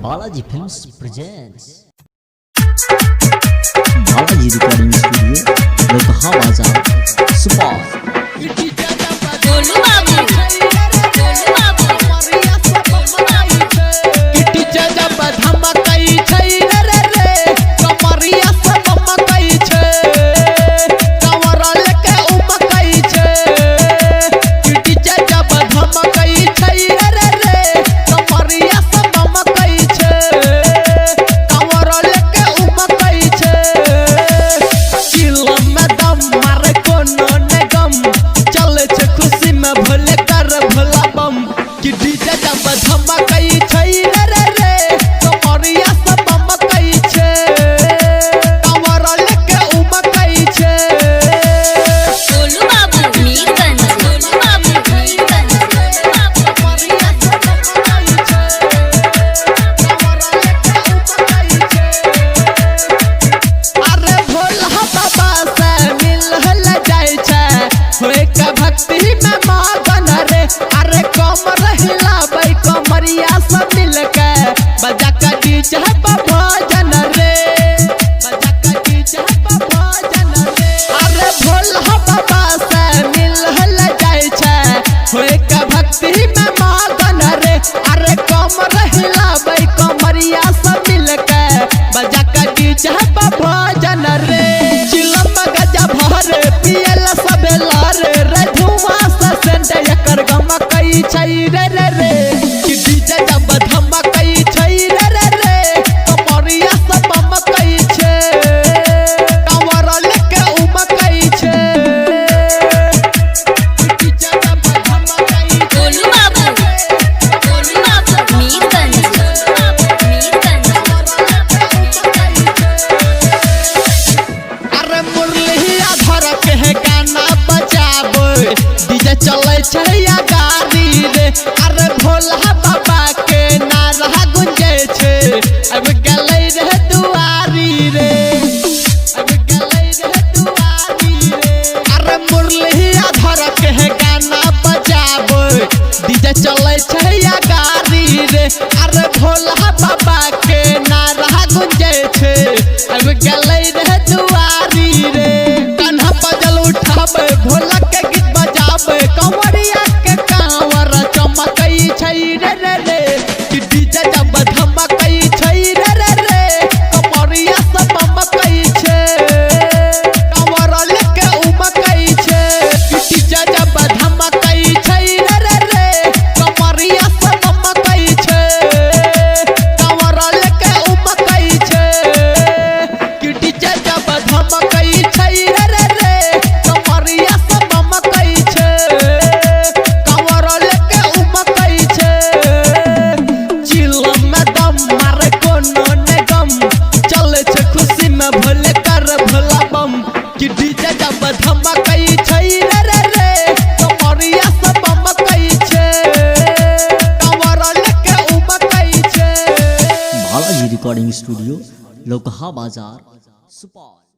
Balaji films presents Balaji recording studio Lokaha Bazar Supaul. भक्ति में मगन रे, अरे कमर हिलाबै कमरिया सब मिलके बजा के डीजे पे भजन रे, बजा के डीजे पे भजन रे। अरे भोला बाबा से मिलल जाय छै होय के भक्ति में मगन रे, अरे कमर हिलाबै कमरिया सब मिलके बजा के डीजे पे भजन रे। चिलम गजा भरे पियल सब लारे रे रे रे कि डीजे जब धमकई छै रे रे रे कमरिया सब मकई छै कमर लेके उमकई छै डीजे जब धमकई गोलू बाबू मीरगंज अरे मुरलिया धर के गाना बजाबै डीजे चलै छै या गाड़ी रे। अरे भोला बाबा के नारा गुंजे छे अब गलै रे दुआरी रे, अब गलै रे दुआरी रे। अरे मुरलिया धर के गाना बजाबै डीजे चलै छै या गाड़ी रे। अरे भोला बाबा के नारा गुंजे छे अब गलै रे दुआरी रे। कान्हा बजल उठाबै भोला के गीत बजाबै कंवरिया के कांवर चमकई छै रे रे रे कि डीजे जब धमकई छै रे रे रे कमरिया सब मकई छै कंवर लेके उमकई छै कि डीजे जब धमकई छै रे रे रे कमरिया सब मकई छै कंवर लेके उमकई छै कि डीजे जब धमकई छै रे रे रे कमरिया सब मकई छै कंवर लेके उमकई छै। चिलम में दम मारे कोनो ने गम चले छै खुशी में भोले कर भोला बम कि डीजे जब धमकई छै रे रे रे कमरिया सब मकई छै कंवर लेके उमकई छै। Balaji recording studio Lokaha Bazar Supaul.